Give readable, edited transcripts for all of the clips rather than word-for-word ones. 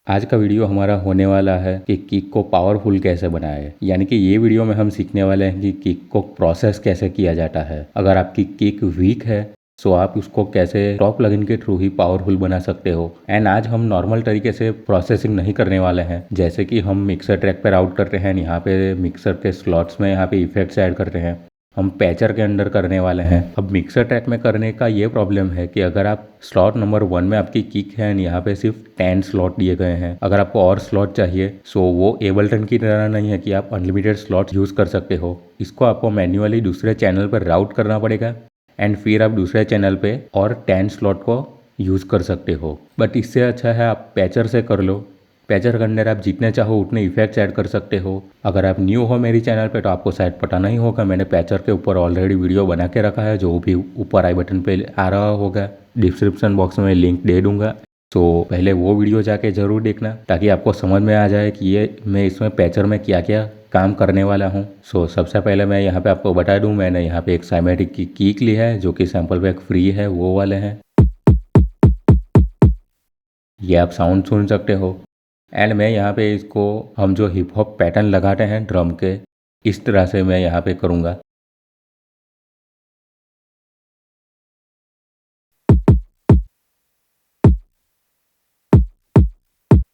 आज का वीडियो हमारा होने वाला है कि किक को पावरफुल कैसे बनाए। यानी कि ये वीडियो में हम सीखने वाले हैं कि किक को प्रोसेस कैसे किया जाता है। अगर आपकी किक वीक है तो आप उसको कैसे टॉप प्लगइन के थ्रू ही पावरफुल बना सकते हो। एंड आज हम नॉर्मल तरीके से प्रोसेसिंग नहीं करने वाले हैं, जैसे कि हम मिक्सर ट्रैक पे राउट करते हैं, यहाँ पे मिक्सर के स्लॉट्स में यहाँ पे इफेक्ट्स ऐड करते हैं, हम पैचर के अंदर करने वाले हैं। अब मिक्सर ट्रैक में करने का ये प्रॉब्लम है कि अगर आप स्लॉट नंबर 1 में आपकी किक है, यहाँ पे सिर्फ 10 स्लॉट दिए गए हैं। अगर आपको और स्लॉट चाहिए सो वो एबल्टन की तरह नहीं है कि आप अनलिमिटेड स्लॉट यूज़ कर सकते हो। इसको आपको मैन्युअली दूसरे चैनल पर राउट करना पड़ेगा एंड फिर आप दूसरे चैनल पे और 10 स्लॉट को यूज़ कर सकते हो। बट इससे अच्छा है आप पैचर से कर लो। पैचर के अंदर आप जितने चाहो उतने इफेक्ट्स ऐड कर सकते हो। अगर आप न्यू हो मेरी चैनल पे तो आपको शायद पता नहीं होगा, मैंने पैचर के ऊपर ऑलरेडी वीडियो बना के रखा है, जो भी ऊपर आई बटन पे आ रहा होगा, डिस्क्रिप्शन बॉक्स में लिंक दे दूंगा। तो पहले वो वीडियो जाके ज़रूर देखना ताकि आपको समझ में आ जाए कि ये मैं इसमें पैचर में क्या क्या काम करने वाला हूँ। सो सबसे पहले मैं यहाँ पे आपको बता दूँ, मैंने यहाँ पे एक साइमेटिक की कीक ली है जो कि सैम्पल पैक फ्री है, वो वाले हैं। ये आप साउंड सुन सकते हो। एंड मैं यहाँ पे इसको हम जो हिप हॉप पैटर्न लगाते हैं ड्रम के, इस तरह से मैं यहाँ पे करूँगा।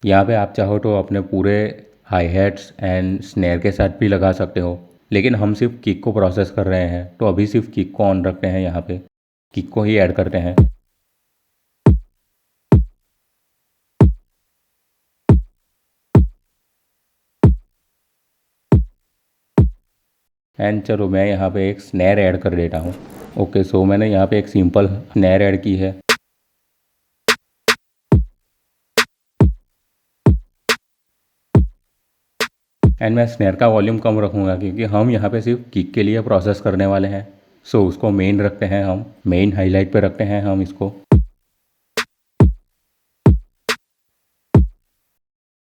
यहाँ पे आप चाहो तो अपने पूरे हाई हैट्स एंड स्नेयर के साथ भी लगा सकते हो, लेकिन हम सिर्फ किक को प्रोसेस कर रहे हैं तो अभी सिर्फ किक को ऑन रखते हैं, यहाँ पे किक को ही ऐड करते हैं। एंड चलो मैं यहाँ पे एक स्नेयर ऐड कर देता हूँ। ओके, सो मैंने यहाँ पे एक सिंपल स्नेयर ऐड की है। एंड मैं स्नेयर का वॉल्यूम कम रखूँगा क्योंकि हम यहाँ पे सिर्फ किक के लिए प्रोसेस करने वाले हैं। सो उसको मेन रखते हैं, हम मेन हाईलाइट पे रखते हैं हम इसको।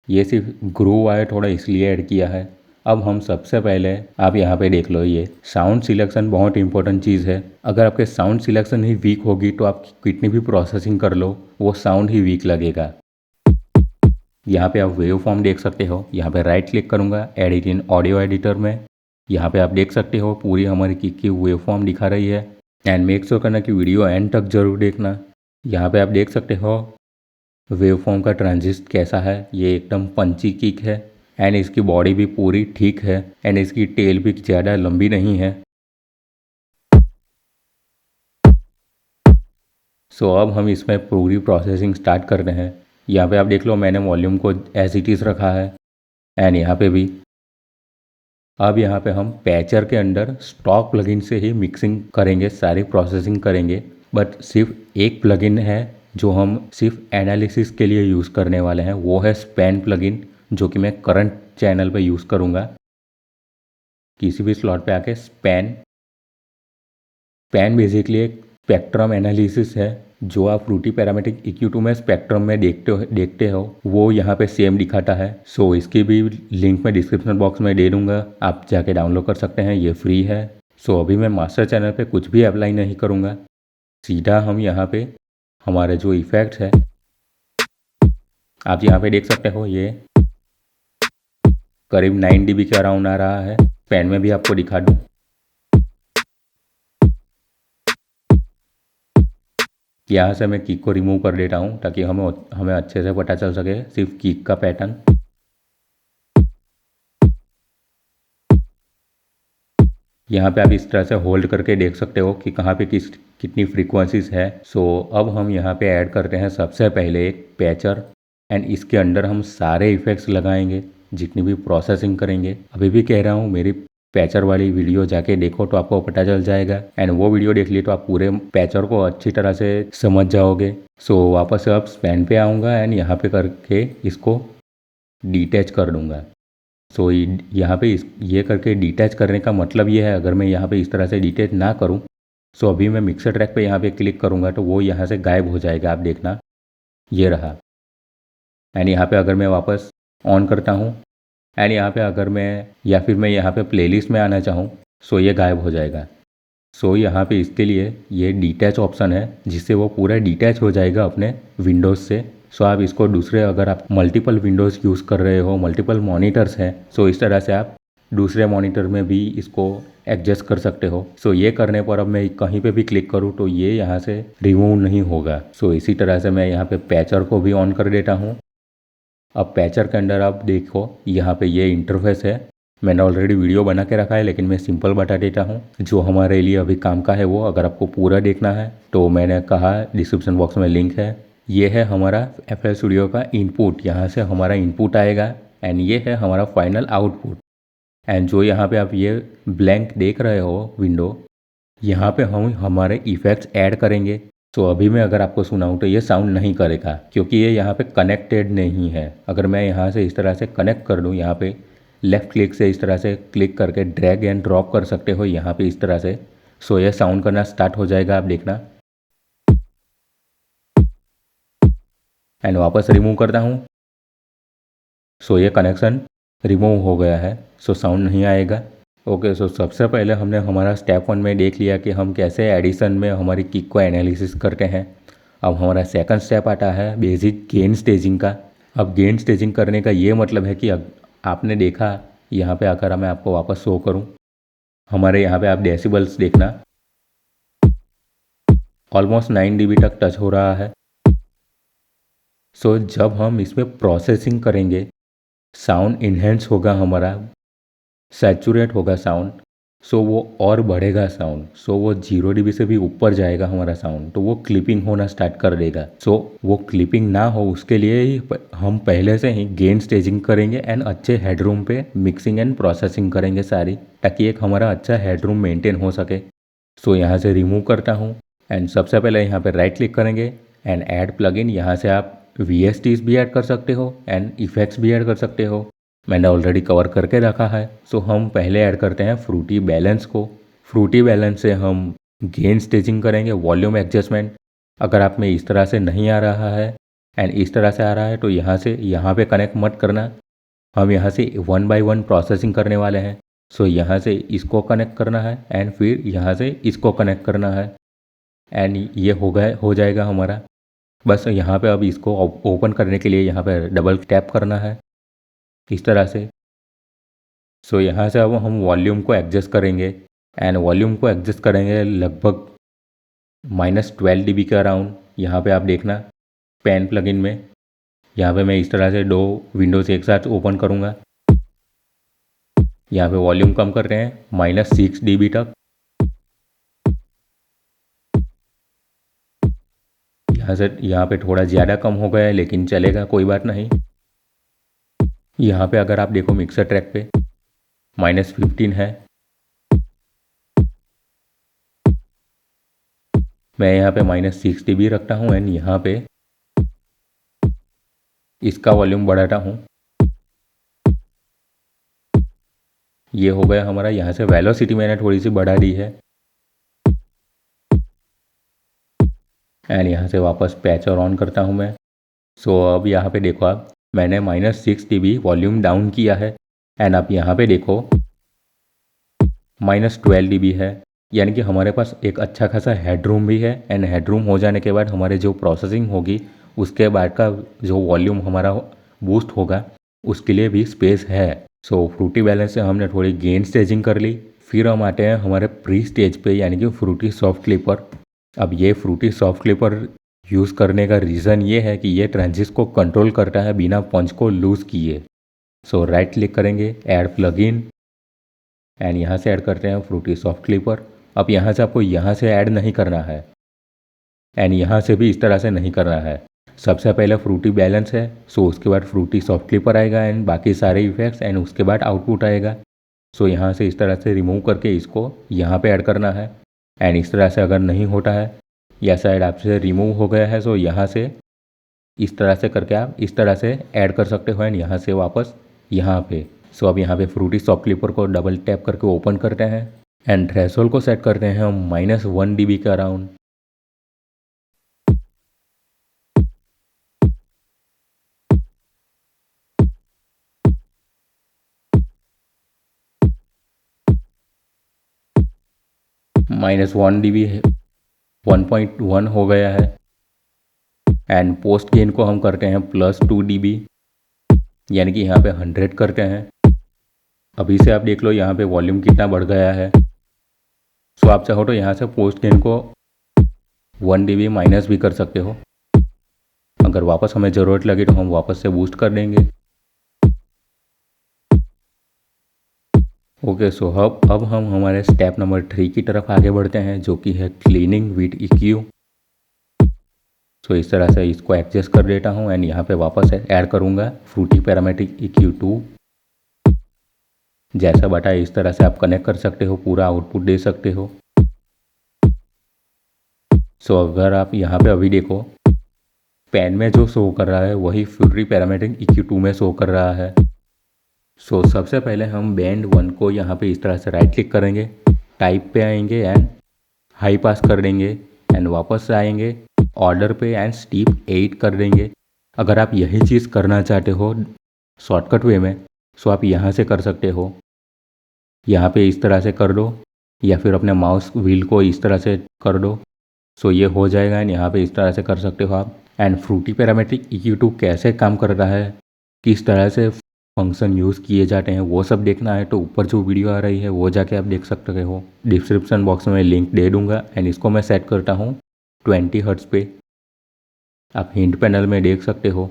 ये सिर्फ ग्रूव आया थोड़ा इसलिए ऐड किया है। अब हम सबसे पहले आप यहाँ पे देख लो, ये साउंड सिलेक्शन बहुत इंपॉर्टेंट चीज़ है। अगर आपके साउंड सिलेक्शन ही वीक होगी तो आप कितनी भी प्रोसेसिंग कर लो वो साउंड ही वीक लगेगा। यहाँ पे आप वेव फॉर्म देख सकते हो, यहाँ पे राइट क्लिक करूँगा एडिट इन ऑडियो एडिटर में। यहाँ पे आप देख सकते हो पूरी हमारी किक की वेव फॉर्म दिखा रही है। एंड मेक श्योर करना कि वीडियो एंड तक जरूर देखना। यहाँ पे आप देख सकते हो वेव फॉर्म का ट्रांजिस्ट कैसा है, ये एकदम पंची किक है एंड इसकी बॉडी भी पूरी ठीक है एंड इसकी टेल भी ज़्यादा लंबी नहीं है। सो अब हम इसमें पूरी प्रोसेसिंग स्टार्ट कर रहे हैं। यहाँ पे आप देख लो मैंने वॉल्यूम को एज इट इज़ रखा है एंड यहाँ पे भी। अब यहाँ पे हम पैचर के अंदर स्टॉक प्लगइन से ही मिक्सिंग करेंगे, सारी प्रोसेसिंग करेंगे। बट सिर्फ एक प्लगइन है जो हम सिर्फ एनालिसिस के लिए यूज़ करने वाले हैं, वो है स्पैन प्लगइन, जो कि मैं करंट चैनल पे यूज़ करूँगा। किसी भी स्लॉट पे आके स्पैन बेसिकली एक स्पेक्ट्रम एनालिसिस है। जो आप फ्रूटी पैरामीट्रिक EQ2 में स्पेक्ट्रम में देखते हो वो यहाँ पे सेम दिखाता है। सो इसकी भी लिंक मैं डिस्क्रिप्शन बॉक्स में दे दूँगा, आप जाके डाउनलोड कर सकते हैं, ये फ्री है। सो अभी मैं मास्टर चैनल पे कुछ भी अप्लाई नहीं करूँगा, सीधा हम यहाँ पे हमारे जो इफेक्ट्स है आप यहाँ पे देख सकते हो, ये करीब 9 dB के अराउंड आ रहा है। पेन में भी आपको दिखा दूँ, यहाँ से मैं किक को रिमूव कर देता हूँ ताकि हमें अच्छे से पता चल सके सिर्फ किक का पैटर्न। यहाँ पे आप इस तरह से होल्ड करके देख सकते हो कि कहाँ पे कितनी फ्रीक्वेंसीज है। सो अब हम यहाँ पे ऐड करते हैं सबसे पहले एक पैचर एंड इसके अंदर हम सारे इफेक्ट्स लगाएंगे जितनी भी प्रोसेसिंग करेंगे। अभी भी कह रहा हूँ मेरी पैचर वाली वीडियो जाके देखो तो आपको पता चल जाएगा एंड वो वीडियो देख ली तो आप पूरे पैचर को अच्छी तरह से समझ जाओगे। सो वापस से अब स्पैन पे आऊँगा एंड यहाँ पे करके इसको डिटैच कर दूँगा। सो यहाँ पे ये करके डिटैच करने का मतलब ये है, अगर मैं यहाँ पे इस तरह से डिटैच ना करूँ सो अभी मैं मिक्सर ट्रैक पे यहाँ पे क्लिक करूँगा तो वो यहाँ से गायब हो जाएगा, आप देखना ये रहा। एंड यहाँ पे अगर मैं वापस ऑन करता हूँ एंड यहाँ पे अगर मैं या फिर मैं यहाँ पे प्लेलिस्ट में आना चाहूँ सो ये गायब हो जाएगा। सो यहाँ पे इसके लिए ये डिटैच ऑप्शन है जिससे वो पूरा डिटैच हो जाएगा अपने विंडोज़ से सो आप इसको दूसरे, अगर आप मल्टीपल विंडोज़ यूज़ कर रहे हो, मल्टीपल मॉनिटर्स हैं, सो इस तरह से आप दूसरे मॉनिटर में भी इसको एडजस्ट कर सकते हो। सो ये करने पर अब मैं कहीं पे भी क्लिक करूँ तो ये यहाँ से रिमूव नहीं होगा। सो इसी तरह से मैं यहाँ पे पैचर को भी ऑन कर देता हूँ। अब पैचर के अंदर आप देखो यहाँ पे ये इंटरफेस है। मैंने ऑलरेडी वीडियो बना के रखा है, लेकिन मैं सिंपल बता देता हूँ जो हमारे लिए अभी काम का है वो। अगर आपको पूरा देखना है तो मैंने कहा डिस्क्रिप्शन बॉक्स में लिंक है। ये है हमारा FL स्टूडियो का इनपुट, यहाँ से हमारा इनपुट आएगा एंड ये है हमारा फाइनल आउटपुट। एंड जो यहाँ पे आप ये ब्लैंक देख रहे हो विंडो, यहाँ पे हम हमारे इफ़ेक्ट्स ऐड करेंगे। सो अभी मैं अगर आपको सुनाऊँ तो ये साउंड नहीं करेगा क्योंकि ये यहाँ पे कनेक्टेड नहीं है। अगर मैं यहाँ से इस तरह से कनेक्ट कर दूँ, यहाँ पे लेफ़्ट क्लिक से इस तरह से क्लिक करके ड्रैग एंड ड्रॉप कर सकते हो यहाँ पे इस तरह से। सो ये साउंड करना स्टार्ट हो जाएगा, आप देखना। एंड वापस रिमूव करता हूँ। सो ये कनेक्शन रिमूव हो गया है, सो साउंड नहीं आएगा। ओके, सो सबसे पहले हमने हमारा स्टेप 1 में देख लिया कि हम कैसे एडिशन में हमारी किक को एनालिसिस करते हैं। अब हमारा सेकंड स्टेप आता है बेसिक गेन स्टेजिंग का। अब गेन स्टेजिंग करने का ये मतलब है कि अब आपने देखा, यहाँ पे आकर मैं आपको वापस शो करूँ, हमारे यहाँ पे आप डेसिबल्स देखना ऑलमोस्ट 9 dB तक टच हो रहा है। सो जब हम इसमें प्रोसेसिंग करेंगे, साउंड इन्हेंस होगा हमारा, सैचुरेट होगा साउंड। सो वो और बढ़ेगा साउंड। सो वो 0 dB से भी ऊपर जाएगा हमारा साउंड, तो वो क्लिपिंग होना स्टार्ट कर देगा। सो वो क्लिपिंग ना हो उसके लिए ही हम पहले से ही गेन स्टेजिंग करेंगे एंड अच्छे हेडरूम पे मिक्सिंग एंड प्रोसेसिंग करेंगे सारी, ताकि एक हमारा अच्छा हेडरूम मेंटेन हो सके। सो यहाँ से रिमूव करता हूँ एंड सबसे पहले यहाँ पे राइट क्लिक करेंगे एंड ऐड प्लगइन। यहाँ से आप VSTs भी ऐड कर सकते हो एंड इफेक्ट्स भी ऐड कर सकते हो। मैंने ऑलरेडी कवर करके रखा है। सो हम पहले ऐड करते हैं फ्रूटी बैलेंस को। फ्रूटी बैलेंस से हम गेन स्टेजिंग करेंगे, वॉल्यूम एडजस्टमेंट। अगर आप में इस तरह से नहीं आ रहा है एंड इस तरह से आ रहा है तो यहाँ से यहाँ पे कनेक्ट मत करना। हम यहाँ से 1 by 1 प्रोसेसिंग करने वाले हैं। सो यहाँ से इसको कनेक्ट करना है एंड फिर यहाँ से इसको कनेक्ट करना है एंड ये हो जाएगा हमारा। बस यहाँ पे अब इसको ओपन करने के लिए यहाँ पे डबल टैप करना है इस तरह से। सो यहाँ से अब हम वॉल्यूम को एडजस्ट करेंगे एंड वॉल्यूम को एडजस्ट करेंगे लगभग -12 dB के अराउंड। यहाँ पे आप देखना पेन प्लगइन में, यहाँ पे मैं इस तरह से 2 विंडोज़ एक साथ ओपन करूँगा। यहाँ पे वॉल्यूम कम कर रहे हैं -6 dB तक। यहाँ पे थोड़ा ज़्यादा कम हो गया है लेकिन चलेगा, कोई बात नहीं। यहाँ पे अगर आप देखो मिक्सर ट्रैक पे -15 है। मैं यहाँ पे -6 dB रखता हूँ एंड यहाँ पे इसका वॉल्यूम बढ़ाता हूँ। ये हो गया हमारा। यहाँ से वेलोसिटी मैंने थोड़ी सी बढ़ा दी है एंड यहाँ से वापस पैचर ऑन करता हूँ मैं। सो अब यहाँ पे देखो आप, मैंने -6 dB वॉल्यूम डाउन किया है एंड आप यहाँ पे देखो -12 dB है, यानी कि हमारे पास एक अच्छा खासा हेडरूम भी है एंड हेडरूम हो जाने के बाद हमारे जो प्रोसेसिंग होगी उसके बाद का जो वॉल्यूम हमारा बूस्ट होगा उसके लिए भी स्पेस है। सो फ्रूटी बैलेंस से हमने थोड़ी गेन स्टेजिंग कर ली। फिर हम आते हैं हमारे प्री स्टेज पे, यानी कि फ्रूटी सॉफ्ट क्लिपर। अब ये फ्रूटी सॉफ्ट क्लिपर यूज़ करने का रीज़न ये है कि ये ट्रांजिस्ट को कंट्रोल करता है बिना पंच को लूज़ किए। सो राइट क्लिक करेंगे, ऐड प्लगइन एंड यहाँ से ऐड करते हैं फ्रूटी सॉफ्ट क्लिपर। अब यहाँ से आपको यहाँ से ऐड नहीं करना है एंड यहाँ से भी इस तरह से नहीं करना है। सबसे पहले फ्रूटी बैलेंस है, सो उसके बाद फ्रूटी सॉफ्ट क्लिपर आएगा एंड बाकी सारे इफेक्ट्स एंड उसके बाद आउटपुट आएगा। सो यहाँ से इस तरह से रिमूव करके इसको यहाँ पे ऐड करना है एंड इस तरह से अगर नहीं होता है या साइड आपसे रिमूव हो गया है, सो यहाँ से इस तरह से करके आप इस तरह से ऐड कर सकते हो एंड यहाँ से वापस यहाँ पे। सो अब यहाँ पे फ्रूटी सॉफ्ट क्लिपर को डबल टैप करके ओपन करते हैं एंड थ्रेशोल्ड को सेट करते हैं हम -1 dB के अराउंड। -1 dB है, 1.1 हो गया है एंड पोस्ट गेन को हम करते हैं +2 dB, यानी कि यहाँ पे 100 करते हैं। अभी से आप देख लो यहाँ पे वॉल्यूम कितना बढ़ गया है। सो आप चाहो तो यहाँ से पोस्ट गेन को 1 dB माइनस भी कर सकते हो। अगर वापस हमें ज़रूरत लगे तो हम वापस से बूस्ट कर देंगे। ओके, सो अब हम हमारे स्टेप नंबर 3 की तरफ आगे बढ़ते हैं, जो कि है क्लीनिंग विद EQ। सो इस तरह से इसको एडजस्ट कर देता हूँ एंड यहाँ पे वापस ऐड करूँगा फ्रूटी पैरामेट्रिक EQ2। जैसा बताया इस तरह से आप कनेक्ट कर सकते हो, पूरा आउटपुट दे सकते हो। सो अगर आप यहाँ पे अभी देखो, पेन में जो शो कर रहा है वही फ्रूटी पैरामेट्रिक EQ2 में शो कर रहा है। सो सबसे पहले हम बैंड 1 को यहाँ पे इस तरह से राइट क्लिक करेंगे, टाइप पे आएंगे एंड हाई पास कर देंगे एंड वापस से आएंगे ऑर्डर पे एंड स्टीप 8 कर देंगे। अगर आप यही चीज़ करना चाहते हो शॉर्टकट वे में, सो आप यहाँ से कर सकते हो। यहाँ पे इस तरह से कर दो या फिर अपने माउस व्हील को इस तरह से कर दो। सो ये हो जाएगा एंड यहाँ पे इस तरह से कर सकते हो आप। एंड फ्रूटी पैरामेट्रिक EQ2 कैसे काम करता है, किस तरह से फंक्शन यूज़ किए जाते हैं, वो सब देखना है तो ऊपर जो वीडियो आ रही है वो जाके आप देख सकते हो। डिस्क्रिप्शन बॉक्स में लिंक दे दूंगा एंड इसको मैं सेट करता हूँ 20 हर्ट्ज़ पे। आप हिंट पैनल में देख सकते हो।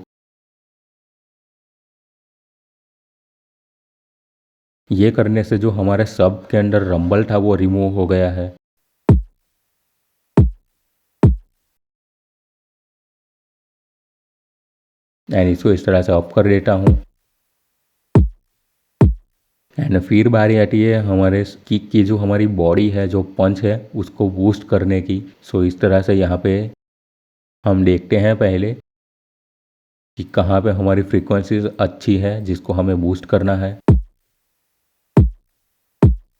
ये करने से जो हमारे सब के अंदर रंबल था वो रिमूव हो गया है। एंड इसको इस तरह से ऑफ कर देता हूँ। एंड फिर बारी आती है हमारे किक की जो हमारी बॉडी है, जो पंच है, उसको बूस्ट करने की। सो इस तरह से यहाँ पे हम देखते हैं पहले कि कहाँ पे हमारी फ्रीक्वेंसीज अच्छी है जिसको हमें बूस्ट करना है।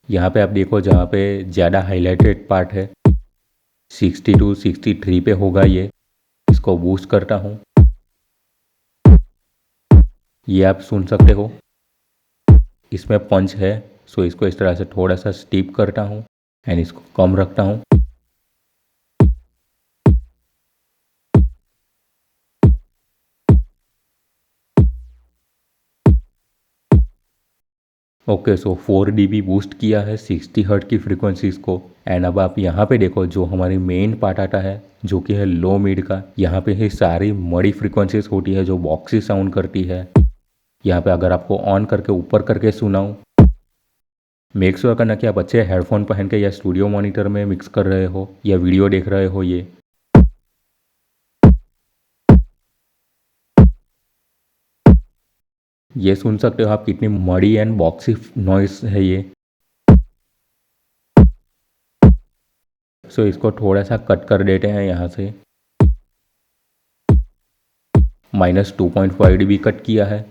यहाँ पे आप देखो जहाँ पे ज़्यादा हाईलाइटेड पार्ट है 62 63 पे होगा ये। इसको बूस्ट करता हूँ, ये आप सुन सकते हो इसमें पंच है। सो इसको इस तरह से थोड़ा सा स्टीप करता हूँ एंड इसको कम रखता हूँ। ओके, सो 4 dB बूस्ट किया है 60 हर्ट की फ्रीक्वेंसीज को। एंड अब आप यहाँ पे देखो जो हमारी मेन पार्ट आता है जो कि है लो मिड का, यहाँ पे ही सारी मड़ी फ्रीक्वेंसीज होती है जो बॉक्सी साउंड करती है। यहाँ पे अगर आपको ऑन करके ऊपर करके सुनाऊँ, मेक श्योर करना कि आप अच्छे हेडफोन पहन के या स्टूडियो मॉनिटर में मिक्स कर रहे हो या वीडियो देख रहे हो। ये सुन सकते हो आप कितनी मड़ी एंड बॉक्सी नॉइस है ये। सो इसको थोड़ा सा कट कर देते हैं यहाँ से, -2.5 dB कट किया है।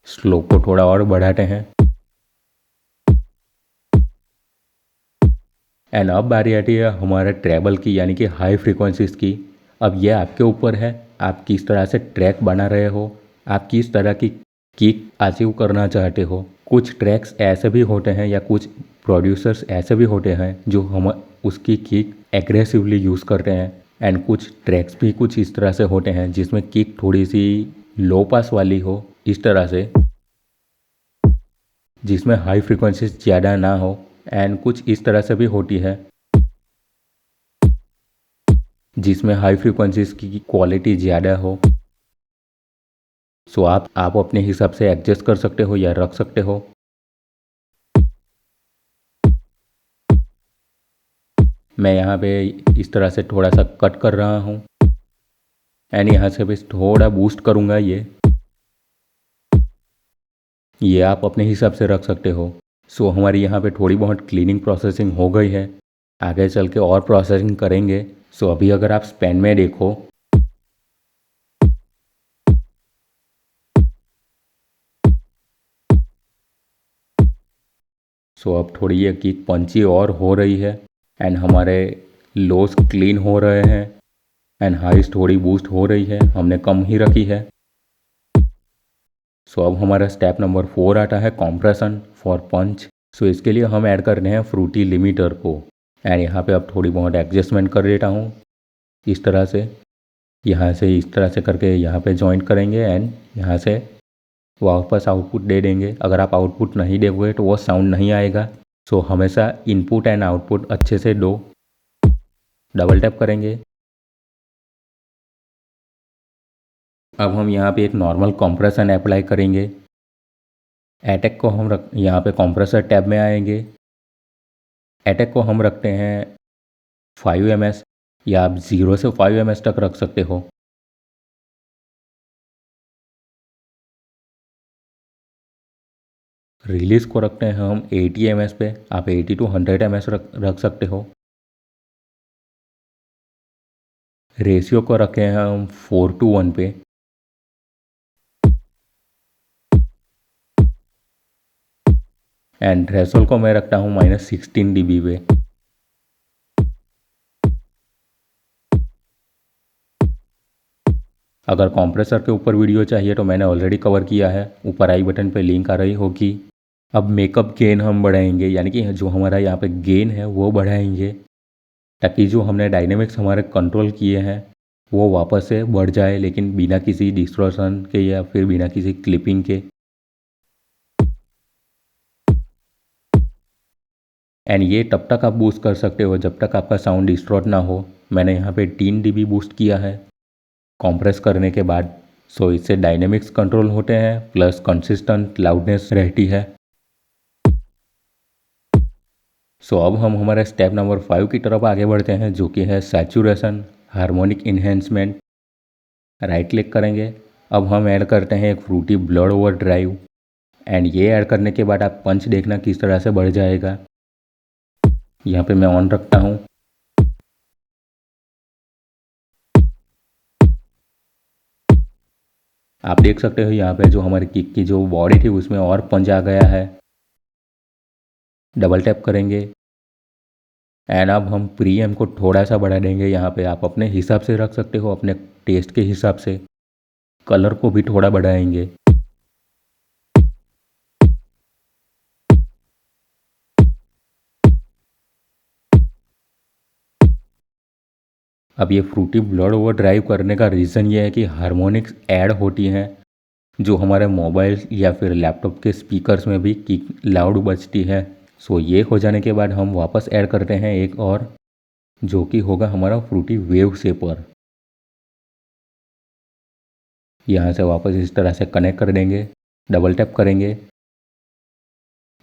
स्लोप को थोड़ा और बढ़ाते हैं एंड अब बारी आती है हमारे ट्रेबल की, यानी कि हाई फ्रीक्वेंसीज की। अब ये आपके ऊपर है, आप किस तरह से ट्रैक बना रहे हो, आप किस तरह की किक अचीव करना चाहते हो। कुछ ट्रैक्स ऐसे भी होते हैं या कुछ प्रोड्यूसर्स ऐसे भी होते हैं जो हम उसकी किक एग्रेसिवली यूज़ करते हैं। एंड कुछ ट्रैक्स भी कुछ इस तरह से होते हैं जिसमें किक थोड़ी सी लो पास वाली हो, इस तरह से, जिसमें हाई फ्रीक्वेंसीज ज़्यादा ना हो। एंड कुछ इस तरह से भी होती है जिसमें हाई फ्रीक्वेंसीज की क्वालिटी ज़्यादा हो। सो आप अपने हिसाब से एडजस्ट कर सकते हो या रख सकते हो। मैं यहाँ पे इस तरह से थोड़ा सा कट कर रहा हूँ एंड यहाँ से भी थोड़ा बूस्ट करूँगा। ये आप अपने हिसाब से रख सकते हो। सो हमारी यहाँ पे थोड़ी बहुत क्लीनिंग प्रोसेसिंग हो गई है, आगे चल के और प्रोसेसिंग करेंगे। सो अभी अगर आप स्पेन में देखो, सो अब थोड़ी ये किक पंची और हो रही है एंड हमारे लोस क्लीन हो रहे हैं एंड हाइस थोड़ी बूस्ट हो रही है, हमने कम ही रखी है। सो अब हमारा स्टेप नंबर 4 आता है कॉम्प्रेशन फॉर पंच। सो इसके लिए हम ऐड कर रहे हैं फ्रूटी लिमिटर को एंड यहाँ पे अब थोड़ी बहुत एडजस्टमेंट कर देता हूँ इस तरह से। यहाँ से इस तरह से करके यहाँ पे ज्वाइन करेंगे एंड यहाँ से वापस आउटपुट दे देंगे। अगर आप आउटपुट नहीं दोगे तो वो साउंड नहीं आएगा। सो हमेशा इनपुट एंड आउटपुट अच्छे से दो। डबल टैप करेंगे। अब हम यहाँ पे एक नॉर्मल कंप्रेशन अप्लाई करेंगे। अटैक को हम यहाँ पे कंप्रेसर टैब में आएंगे। अटैक को हम रखते हैं 5 ms, या आप 0 से 5 ms तक रख सकते हो। रिलीज को रखते हैं हम 80 ms पे, आप 80 to 100 ms रख सकते हो। रेशियो को रखे हैं हम 4:1 पे। एंड थ्रेशोल्ड को मैं रखता हूँ -16 dB पे। अगर कंप्रेसर के ऊपर वीडियो चाहिए तो मैंने ऑलरेडी कवर किया है, ऊपर आई बटन पे लिंक आ रही होगी। अब मेकअप गेन हम बढ़ाएंगे, यानी कि जो हमारा यहाँ पे गेन है वो बढ़ाएंगे, ताकि जो हमने डायनेमिक्स हमारे कंट्रोल किए हैं वो वापस से बढ़ जाए, लेकिन बिना किसी डिस्टॉर्शन के या फिर बिना किसी क्लिपिंग के। एंड ये तब तक आप बूस्ट कर सकते हो जब तक आपका साउंड डिस्टॉर्ट ना हो। मैंने यहाँ पे 3 dB बूस्ट किया है कॉम्प्रेस करने के बाद। सो इससे डायनेमिक्स कंट्रोल होते हैं प्लस कंसिस्टेंट लाउडनेस रहती है। सो अब हम हमारे स्टेप नंबर 5 की तरफ आगे बढ़ते हैं, जो कि है saturation harmonic enhancement. Right click करेंगे। अब हम ऐड करते हैं एक fruity blood overdrive. And ये ऐड करने के बाद आप पंच देखना किस तरह से बढ़ जाएगा। यहाँ पे मैं ऑन रखता हूँ। आप देख सकते हो यहाँ पे जो हमारी किक की जो बॉडी थी उसमें और पंच आ गया है। डबल टैप करेंगे एंड अब हम प्रीएम को थोड़ा सा बढ़ा देंगे। यहाँ पे आप अपने हिसाब से रख सकते हो, अपने टेस्ट के हिसाब से। कलर को भी थोड़ा बढ़ाएंगे। अब ये फ्रूटी ब्लड ओवर ड्राइव करने का रीज़न ये है कि हार्मोनिक्स ऐड होती हैं जो हमारे मोबाइल या फिर लैपटॉप के स्पीकर्स में भी किक लाउड बजती है। सो ये हो जाने के बाद हम वापस ऐड करते हैं एक और, जो कि होगा हमारा फ्रूटी वेव शेपर। यहाँ से वापस इस तरह से कनेक्ट कर देंगे। डबल टैप करेंगे।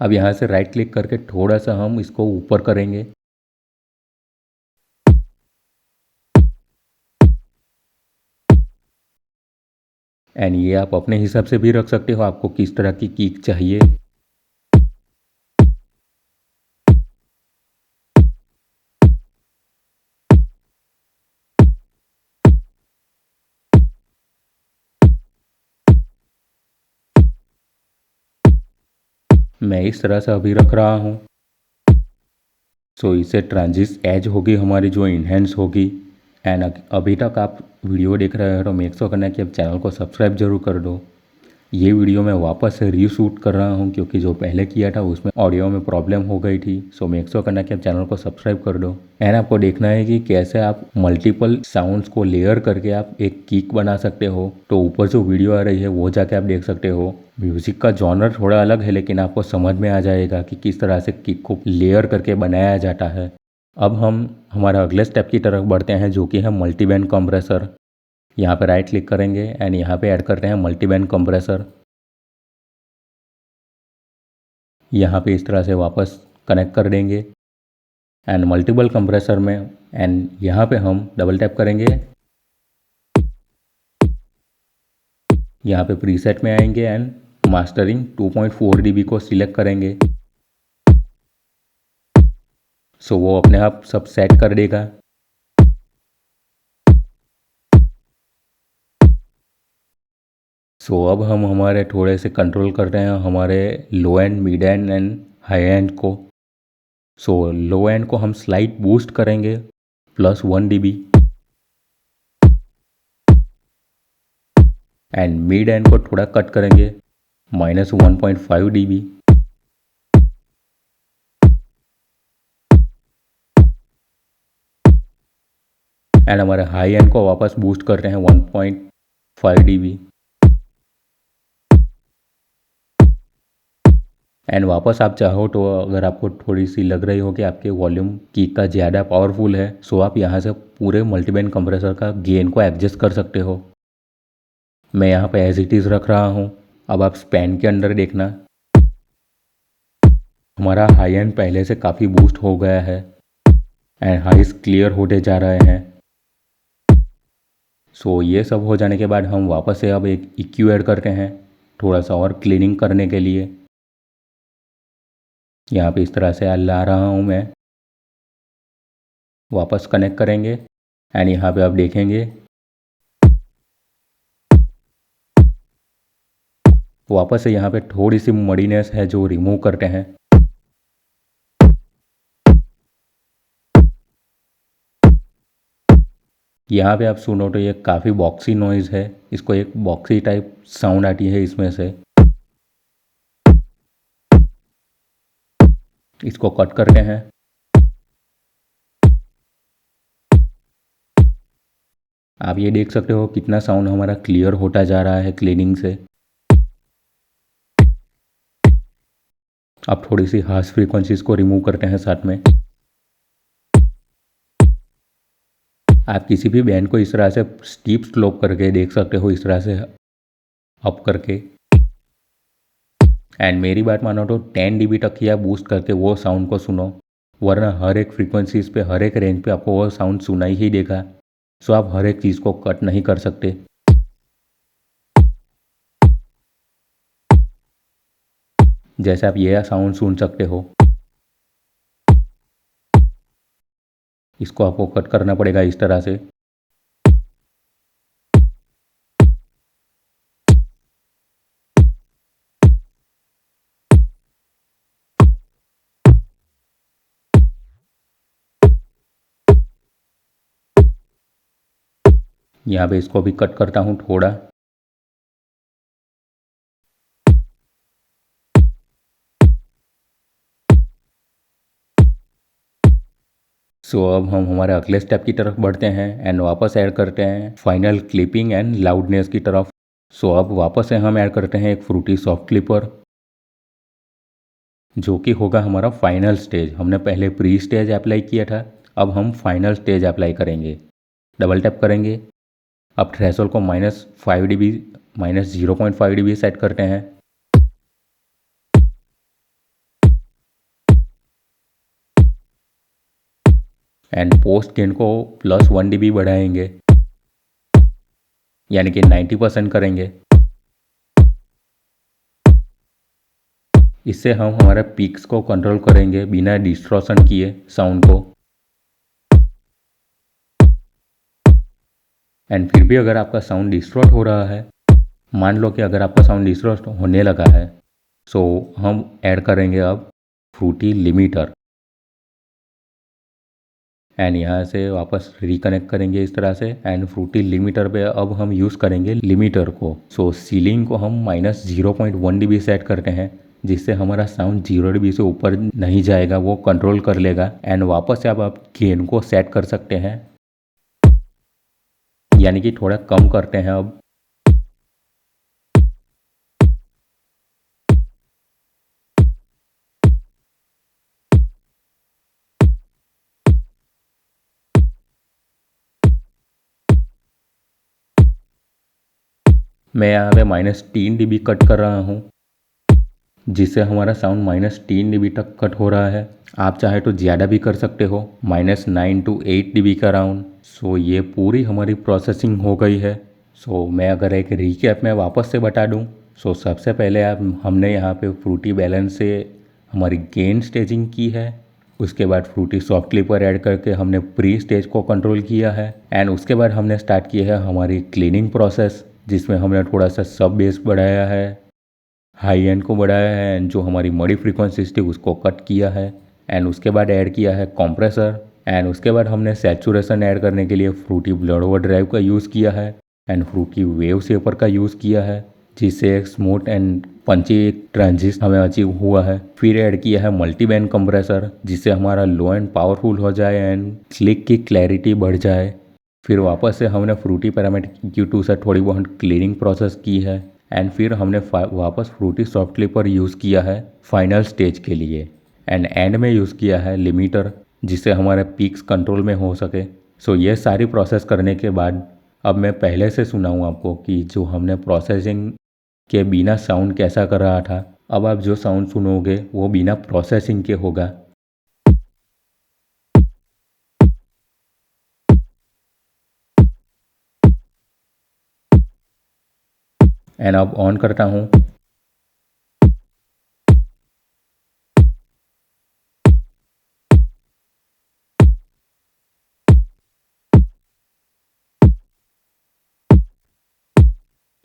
अब यहाँ से राइट क्लिक करके थोड़ा सा हम इसको ऊपर करेंगे। एंड ये आप अपने हिसाब से भी रख सकते हो, आपको किस तरह की किक चाहिए। मैं इस तरह से अभी रख रहा हूँ। सो इससे ट्रांजिस एज होगी हमारी जो इन्हेंस होगी। एंड अभी तक आप वीडियो देख रहे हो तो मेक श्योर करना कि आप चैनल को सब्सक्राइब जरूर कर दो। ये वीडियो मैं वापस से रीशूट कर रहा हूँ क्योंकि जो पहले किया था उसमें ऑडियो में प्रॉब्लम हो गई थी। सो मेक श्योर करना कि आप चैनल को सब्सक्राइब कर दो। एंड आपको देखना है कि कैसे आप मल्टीपल साउंड्स को लेयर करके आप एक किक बना सकते हो। तो ऊपर जो वीडियो आ रही है वो जाके आप देख सकते हो। म्यूजिक का जॉनर थोड़ा अलग है, लेकिन आपको समझ में आ जाएगा कि किस तरह से किक को लेयर करके बनाया जाता है। अब हम हमारे अगले स्टेप की तरफ बढ़ते हैं, जो कि है मल्टीबैंड कंप्रेसर। यहाँ पे राइट क्लिक करेंगे एंड यहाँ पे ऐड करते हैं मल्टीबैंड कंप्रेसर। यहाँ पे इस तरह से वापस कनेक्ट कर देंगे एंड मल्टीपल कंप्रेसर में। एंड यहाँ पे हम डबल टैप करेंगे। यहाँ पे प्रीसेट में आएंगे एंड मास्टरिंग 2.4 dB को सिलेक्ट करेंगे। सो वो अपने आप सब सेट कर देगा। सो अब हम हमारे थोड़े से कंट्रोल कर रहे हैं हमारे low end, mid end high end को। सो लो एंड को हम स्लाइट बूस्ट करेंगे +1 dB एंड मिड एंड को थोड़ा कट करेंगे -1.5 dB। एंड हमारे हाई एंड को वापस बूस्ट करते हैं 1.5 dB। एंड वापस आप चाहो तो अगर आपको थोड़ी सी लग रही हो कि आपके वॉल्यूम की का ज़्यादा पावरफुल है, सो आप यहाँ से पूरे मल्टीबैंड कंप्रेसर का गेन को एडजस्ट कर सकते हो। मैं यहाँ पे एज इट इज़ रख रहा हूँ। अब आप स्पैन के अंदर देखना, हमारा हाई एंड पहले से काफ़ी बूस्ट हो गया है एंड हाइस क्लियर होते जा रहे हैं। सो ये सब हो जाने के बाद हम वापस से अब एक EQ ऐड करते हैं थोड़ा सा और क्लीनिंग करने के लिए। यहाँ पे इस तरह से ला रहा हूँ मैं। वापस कनेक्ट करेंगे एंड यहाँ पे आप देखेंगे वापस से यहाँ पे थोड़ी सी मडीनेस है जो रिमूव करते हैं। यहाँ पे आप सुनो तो ये काफ़ी बॉक्सी नॉइज़ है, इसको एक बॉक्सी टाइप साउंड आती है इसमें से। इसको कट करते हैं। आप ये देख सकते हो कितना साउंड हमारा क्लियर होता जा रहा है क्लीनिंग से। अब थोड़ी सी हार्श फ्रीक्वेंसीज को रिमूव करते हैं साथ में। आप किसी भी बैंड को इस तरह से स्टीप स्लोप करके देख सकते हो, इस तरह से अप करके। एंड मेरी बात मानो तो 10 dB तक ही आप बूस्ट करके वो साउंड को सुनो, वरना हर एक फ्रीक्वेंसीज पे हर एक रेंज पे आपको वो साउंड सुनाई ही देगा। सो आप हर एक चीज़ को कट नहीं कर सकते। जैसे आप ये साउंड सुन सकते हो, इसको आपको कट करना पड़ेगा इस तरह से। यहाँ पे इसको भी कट करता हूँ थोड़ा। सो अब हम हमारे अगले स्टेप की तरफ बढ़ते हैं एंड वापस ऐड करते हैं फाइनल क्लिपिंग एंड लाउडनेस की तरफ। सो अब वापस से हम ऐड करते हैं एक फ्रूटी सॉफ्ट क्लिपर, जो कि होगा हमारा फाइनल स्टेज। हमने पहले प्री स्टेज अप्लाई किया था, अब हम फाइनल स्टेज अप्लाई करेंगे। डबल टैप करेंगे। अब थ्रेशोल्ड को -5 dB -0.5 dB सेट करते हैं। एंड पोस्ट गेन को +1 dB बढ़ाएंगे, यानी कि 90% करेंगे। इससे हम हमारे पीक्स को कंट्रोल करेंगे बिना डिस्टॉर्शन किए साउंड को। एंड फिर भी अगर आपका साउंड डिस्टॉर्ट हो रहा है, मान लो कि अगर आपका साउंड डिस्टॉर्ट होने लगा है, सो हम ऐड करेंगे अब फ्रूटी लिमिटर। एंड यहाँ से वापस रिकनेक्ट करेंगे इस तरह से। एंड फ्रूटी लिमिटर पे अब हम यूज़ करेंगे लिमिटर को। सो सीलिंग को हम -0.1 dB सेट करते हैं, जिससे हमारा साउंड 0 dB से ऊपर नहीं जाएगा, वो कंट्रोल कर लेगा। एंड वापस से अब आप गेन को सेट कर सकते हैं, यानी कि थोड़ा कम करते हैं अब। मैं यहाँ पे -3 dB कट कर रहा हूँ, जिससे हमारा साउंड -3 dB तक कट हो रहा है। आप चाहे तो ज़्यादा भी कर सकते हो, -9 to 8 dB का राउंड। सो ये पूरी हमारी प्रोसेसिंग हो गई है। सो मैं अगर एक रिकैप में वापस से बता दूँ, सो सबसे पहले हमने यहाँ पे फ्रूटी बैलेंस से हमारी गेन स्टेजिंग की है। उसके बाद फ्रूटी सॉफ्ट क्लिपर ऐड करके हमने प्री स्टेज को कंट्रोल किया है। एंड उसके बाद हमने स्टार्ट की है हमारी क्लीनिंग प्रोसेस, जिसमें हमने थोड़ा सा सब बेस बढ़ाया है, हाई एंड को बढ़ाया है, एंड जो हमारी मडी फ्रीक्वेंसीज थी उसको कट किया है। एंड उसके बाद ऐड किया है कॉम्प्रेसर। एंड उसके बाद हमने सैचुरेशन ऐड करने के लिए फ्रूटी ब्लड ओवर ड्राइव का यूज़ किया है एंड फ्रूटी वेव शेपर का यूज़ किया है, जिससे एक स्मूथ एंड पंची ट्रांजिस्ट हमें अचीव हुआ है। फिर ऐड किया है मल्टी बैंड कंप्रेसर, जिससे हमारा लो एंड पावरफुल हो जाए एंड क्लिक की क्लैरिटी बढ़ जाए। फिर वापस से हमने फ्रूटी पैरामेट्रिक EQ2 से थोड़ी बहुत क्लीनिंग प्रोसेस की है एंड फिर हमने वापस फ्रूटी सॉफ्ट क्लिपर यूज़ किया है फाइनल स्टेज के लिए एंड एंड में यूज़ किया है लिमिटर जिससे हमारे पीक्स कंट्रोल में हो सके। सो ये सारी प्रोसेस करने के बाद अब मैं पहले से सुनाऊँ आपको कि जो हमने प्रोसेसिंग के बिना साउंड कैसा कर रहा था। अब आप जो साउंड सुनोगे वो बिना प्रोसेसिंग के होगा। एंड अब ऑन करता हूँ।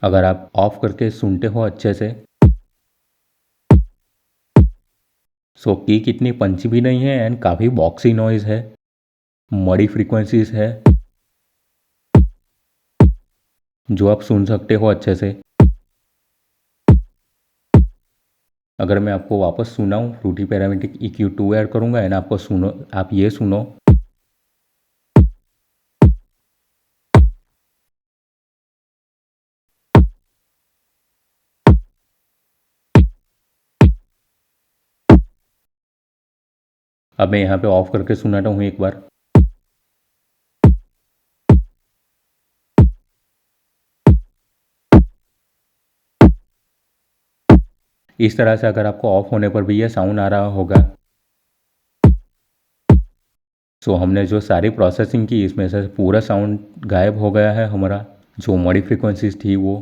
अगर आप ऑफ करके सुनते हो अच्छे से सो किक इतनी पंची भी नहीं है एंड काफ़ी बॉक्सी नॉइज़ है, मड़ी फ्रीक्वेंसीज है जो आप सुन सकते हो अच्छे से। अगर मैं आपको वापस सुनाऊँ फ्रूटी पैरामेट्रिक EQ2 ऐड करूँगा एंड आपको सुनो, आप ये सुनो। अब मैं यहाँ पे ऑफ करके सुनाता हूँ एक बार। इस तरह से अगर आपको ऑफ होने पर भी ये साउंड आ रहा होगा। सो हमने जो सारी प्रोसेसिंग की इसमें से पूरा साउंड गायब हो गया है हमारा, जो मॉडी फ्रीक्वेंसीज थी वो।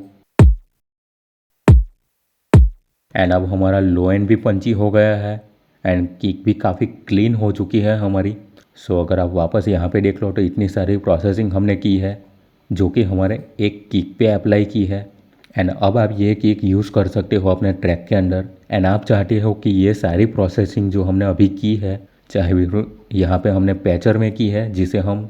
एंड अब हमारा लो एंड भी पंची हो गया है एंड किक भी काफ़ी क्लीन हो चुकी है हमारी। सो अगर आप वापस यहाँ पे देख लो तो इतनी सारी प्रोसेसिंग हमने की है जो कि हमारे एक किक पे अप्लाई की है। एंड अब आप ये किक यूज़ कर सकते हो अपने ट्रैक के अंदर। एंड आप चाहते हो कि ये सारी प्रोसेसिंग जो हमने अभी की है, चाहे भी यहाँ पे हमने पैचर में की है जिसे हम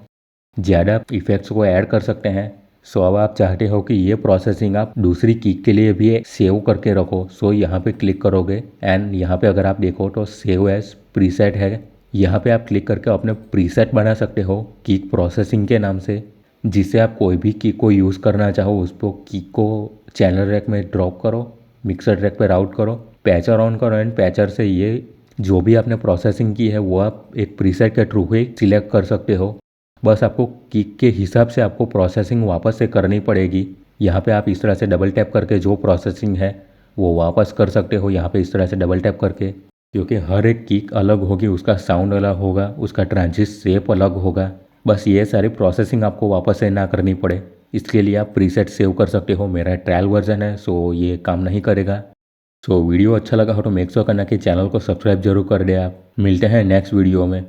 ज़्यादा इफ़ेक्ट्स को ऐड कर सकते हैं। सो अब आप चाहते हो कि ये प्रोसेसिंग आप दूसरी किक के लिए भी सेव करके रखो। सो यहाँ पे क्लिक करोगे एंड यहाँ पे अगर आप देखो तो सेव एज प्रीसेट है। यहाँ पे आप क्लिक करके अपने प्रीसेट बना सकते हो किक प्रोसेसिंग के नाम से, जिससे आप कोई भी किक को यूज़ करना चाहो उसको किक को चैनल रैक में ड्रॉप करो, मिक्सर ट्रैक पे राउट करो, पैचर ऑन करो एंड पैचर से ये जो भी आपने प्रोसेसिंग की है वो आप एक प्रीसेट के थ्रू ही सिलेक्ट कर सकते हो। बस आपको किक के हिसाब से आपको प्रोसेसिंग वापस से करनी पड़ेगी। यहाँ पे आप इस तरह से डबल टैप करके जो प्रोसेसिंग है वो वापस कर सकते हो यहाँ पे इस तरह से डबल टैप करके, क्योंकि हर एक किक अलग होगी, उसका साउंड अलग होगा, उसका ट्रांजिट शेप अलग होगा। बस ये सारी प्रोसेसिंग आपको वापस से ना करनी पड़े, इसके लिए आप प्रीसेट सेव कर सकते हो। मेरा ट्रायल वर्जन है सो ये काम नहीं करेगा। सो वीडियो अच्छा लगा हो तो मेक श्योर करना कि चैनल को सब्सक्राइब जरूर कर दे। आप मिलते हैं नेक्स्ट वीडियो में।